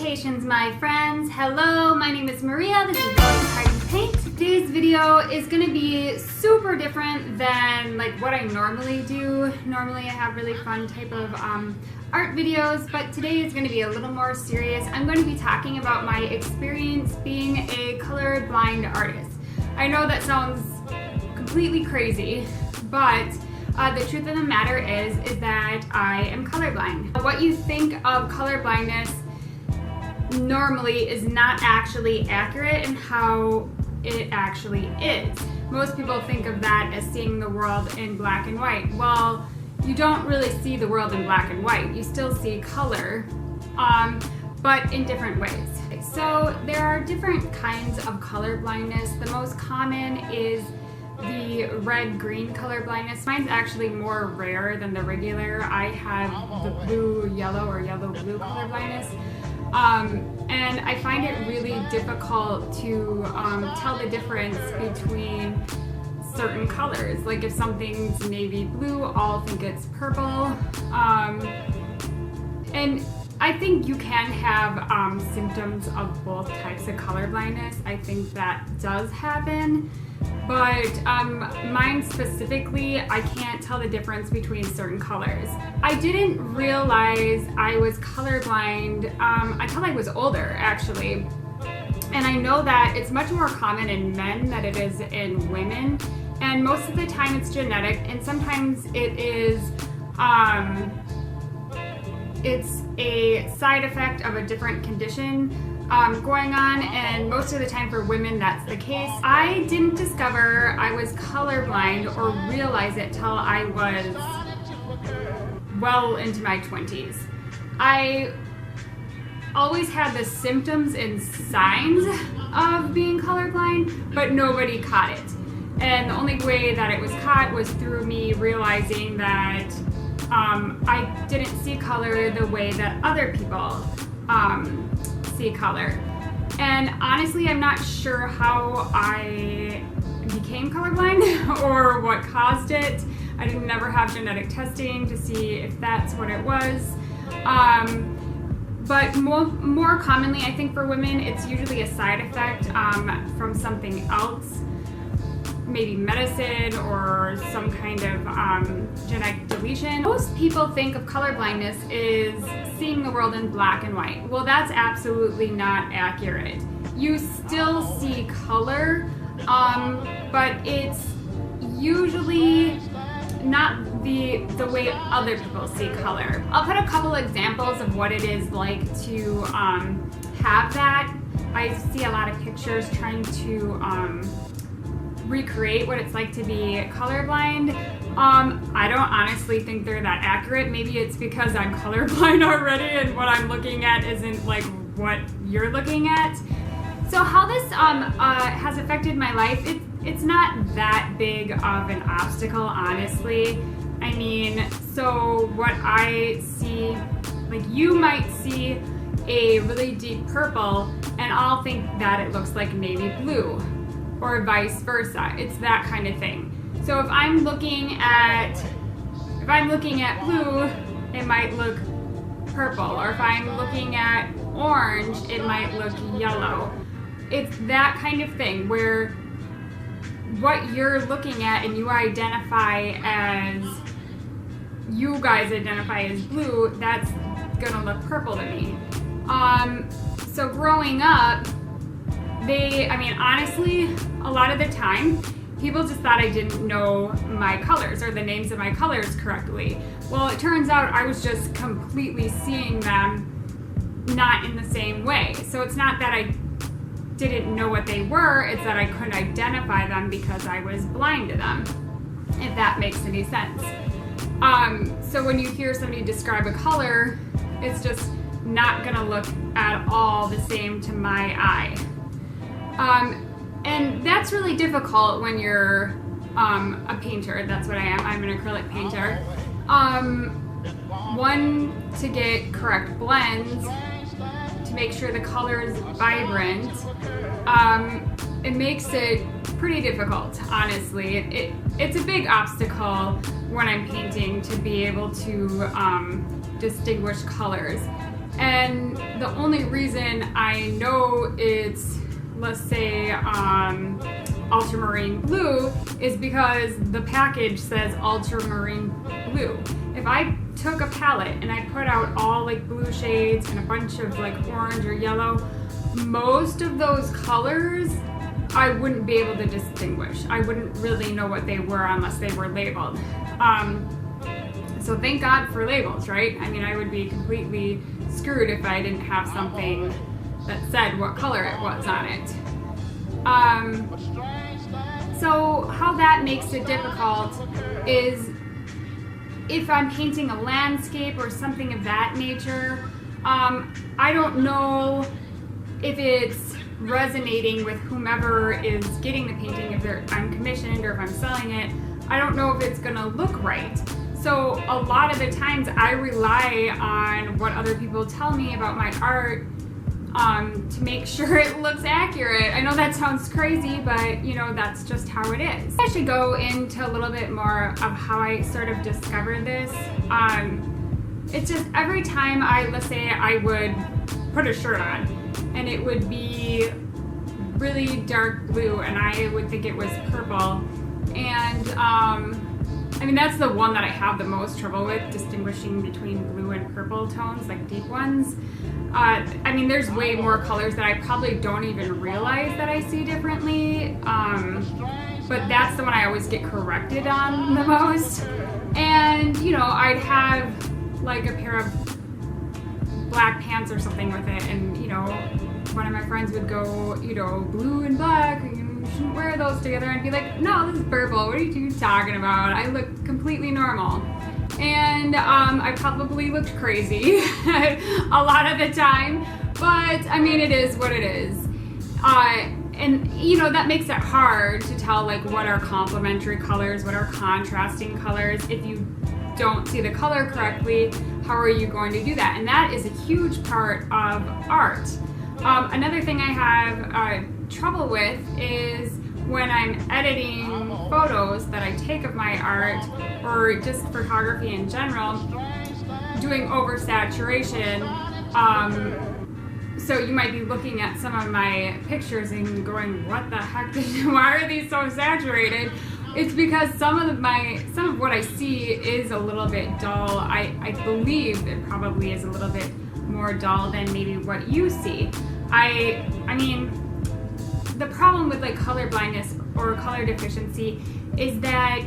Salutations, my friends. Hello, my name is Maria. This is Colorblind Paint. Today's video is going to be super different than like what I normally do. Normally I have really fun type of art videos, but today is going to be a little more serious. I'm going to be talking about my experience being a colorblind artist. I know that sounds completely crazy, but the truth of the matter is that I am colorblind. What you think of colorblindness normally is not actually accurate in how it actually is. Most people think of that as seeing the world in black and white. Well, you don't really see the world in black and white. You still see color, but in different ways. So there are different kinds of color blindness. The most common is the red-green color blindness. Mine's actually more rare than the regular. I have the blue-yellow or yellow-blue color blindness. And I find it really difficult to tell the difference between certain colors. Like if something's navy blue, I'll think it's purple. And I think you can have symptoms of both types of color blindness. I think that does happen. But mine specifically, I can't tell the difference between certain colors. I didn't realize I was colorblind until I was older, actually. And I know that it's much more common in men than it is in women. And most of the time it's genetic, and sometimes it is it's a side effect of a different condition going on, and most of the time for women that's the case. I didn't discover I was colorblind or realize it till I was well into my 20s. I always had the symptoms and signs of being colorblind, but nobody caught it. And the only way that it was caught was through me realizing that I didn't see color the way that other people see color. And honestly, I'm not sure how I became colorblind or what caused it. I didn't never have genetic testing to see if that's what it was. But more commonly, I think for women, it's usually a side effect from something else. Maybe medicine or some kind of genetic deletion. Most people think of colorblindness is seeing the world in black and white. Well, that's absolutely not accurate. You still see color, but it's usually not the way other people see color. I'll put a couple examples of what it is like to have that. I see a lot of pictures trying to recreate what it's like to be colorblind. I don't honestly think they're that accurate. Maybe it's because I'm colorblind already and what I'm looking at isn't like what you're looking at. So how this has affected my life, it's not that big of an obstacle, honestly. I mean, so what I see, like you might see a really deep purple and I'll think that it looks like navy blue, or vice versa. It's that kind of thing. So if I'm looking at blue, it might look purple, or if I'm looking at orange, it might look yellow. It's that kind of thing where what you're looking at and you guys identify as blue, that's gonna look purple to me. So growing up, honestly, a lot of the time, people just thought I didn't know my colors or the names of my colors correctly. Well, it turns out I was just completely seeing them not in the same way. So it's not that I didn't know what they were, it's that I couldn't identify them because I was blind to them, if that makes any sense. So when you hear somebody describe a color, it's just not gonna look at all the same to my eye. And that's really difficult when you're a painter. That's what I am. I'm an acrylic painter. One, to get correct blends, to make sure the color is vibrant. It makes it pretty difficult, honestly. It's a big obstacle when I'm painting to be able to distinguish colors. And the only reason I know it's, let's say, ultramarine blue is because the package says ultramarine blue. If I took a palette and I put out all like blue shades and a bunch of like orange or yellow, most of those colors I wouldn't be able to distinguish. I wouldn't really know what they were unless they were labeled. So thank God for labels, right? I mean, I would be completely screwed if I didn't have something that said what color it was on it. So how that makes it difficult is if I'm painting a landscape or something of that nature, I don't know if it's resonating with whomever is getting the painting, if I'm commissioned or if I'm selling it. I don't know if it's gonna look right. So a lot of the times I rely on what other people tell me about my art to make sure it looks accurate. I know that sounds crazy, but you know, that's just how it is. I should go into a little bit more of how I sort of discovered this. It's just every time let's say I would put a shirt on and it would be really dark blue and I would think it was purple. And I mean, that's the one that I have the most trouble with, distinguishing between blue and purple tones, like deep ones. I mean, there's way more colors that I probably don't even realize that I see differently, but that's the one I always get corrected on the most. And, you know, I'd have like a pair of black pants or something with it, and, you know, one of my friends would go, you know, blue and black, you shouldn't wear those together, and I'd be like, no, this is purple, what are you talking about? I look completely normal. And I probably looked crazy a lot of the time, but I mean, it is what it is. And you know, that makes it hard to tell like what are complementary colors, what are contrasting colors. If you don't see the color correctly, how are you going to do that? And that is a huge part of art. Another thing I have trouble with is when I'm editing photos that I take of my art, or just photography in general, doing oversaturation. So you might be looking at some of my pictures and going, what the heck, why are these so saturated? It's because some of what I see is a little bit dull. I believe it probably is a little bit more dull than maybe what you see. I mean, the problem with like color blindness or color deficiency is that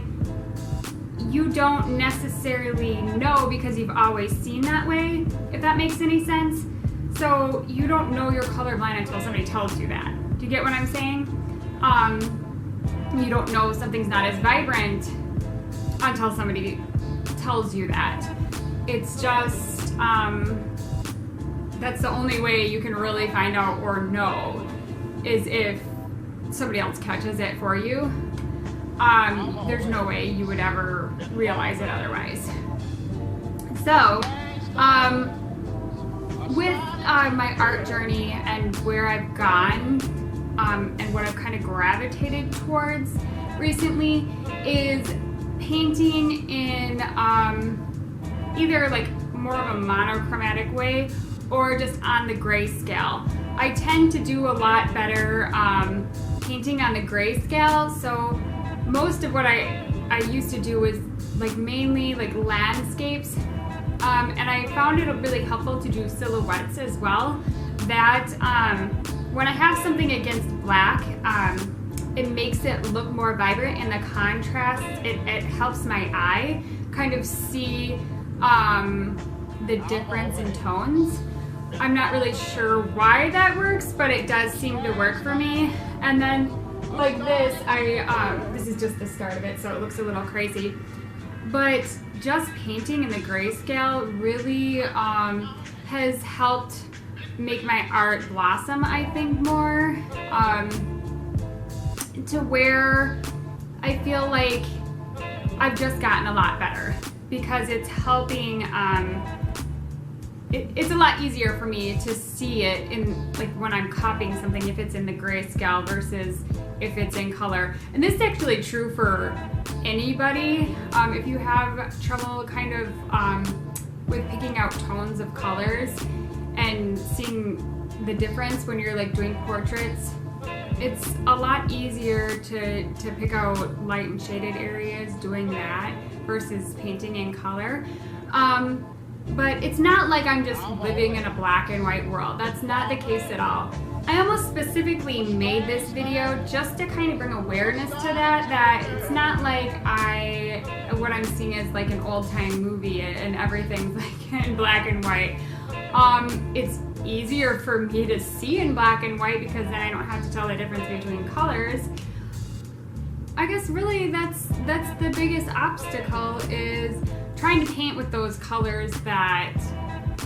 you don't necessarily know because you've always seen that way, if that makes any sense. So you don't know you're colorblind until somebody tells you that. Do you get what I'm saying? You don't know something's not as vibrant until somebody tells you that. It's just, that's the only way you can really find out or know, is if somebody else catches it for you. There's no way you would ever realize it otherwise. So, with my art journey and where I've gone, and what I've kind of gravitated towards recently is painting in either like more of a monochromatic way or just on the grayscale. I tend to do a lot better painting on the grayscale. So most of what I used to do was like mainly like landscapes, and I found it really helpful to do silhouettes as well. That when I have something against black, it makes it look more vibrant, and the contrast, it helps my eye kind of see the difference in tones. I'm not really sure why that works, but it does seem to work for me. And then like this, this is just the start of it, so it looks a little crazy. But just painting in the grayscale really has helped make my art blossom, I think, more to where I feel like I've just gotten a lot better, because it's helping. It's a lot easier for me to see it in, like, when I'm copying something, if it's in the grayscale versus if it's in color. And this is actually true for anybody. If you have trouble kind of with picking out tones of colors, and seeing the difference when you're like doing portraits. It's a lot easier to pick out light and shaded areas doing that versus painting in color. But it's not like I'm just living in a black and white world. That's not the case at all. I almost specifically made this video just to kind of bring awareness to that it's not like what I'm seeing is like an old time movie and everything's like in black and white. It's easier for me to see in black and white because then I don't have to tell the difference between colors. I guess really that's the biggest obstacle, is trying to paint with those colors that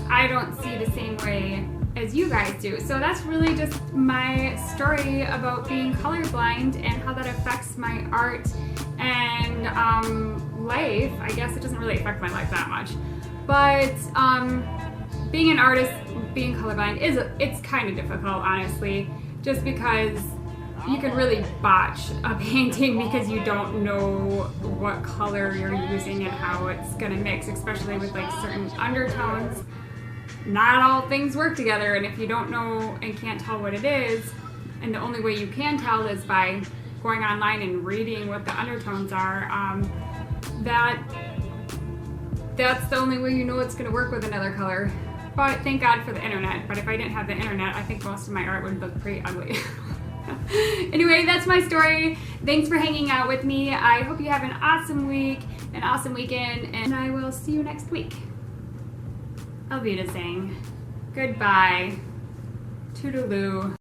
I don't see the same way as you guys do. So that's really just my story about being colorblind and how that affects my art and life. I guess it doesn't really affect my life that much, but being an artist, being colorblind it's kind of difficult, honestly, just because you can really botch a painting because you don't know what color you're using and how it's gonna mix, especially with like certain undertones. Not all things work together, and if you don't know and can't tell what it is, and the only way you can tell is by going online and reading what the undertones are, that's the only way you know it's gonna work with another color. But thank God for the internet. But if I didn't have the internet, I think most of my art would look pretty ugly. Anyway, that's my story. Thanks for hanging out with me. I hope you have an awesome week, an awesome weekend, and I will see you next week. Alvita saying goodbye. Toodaloo.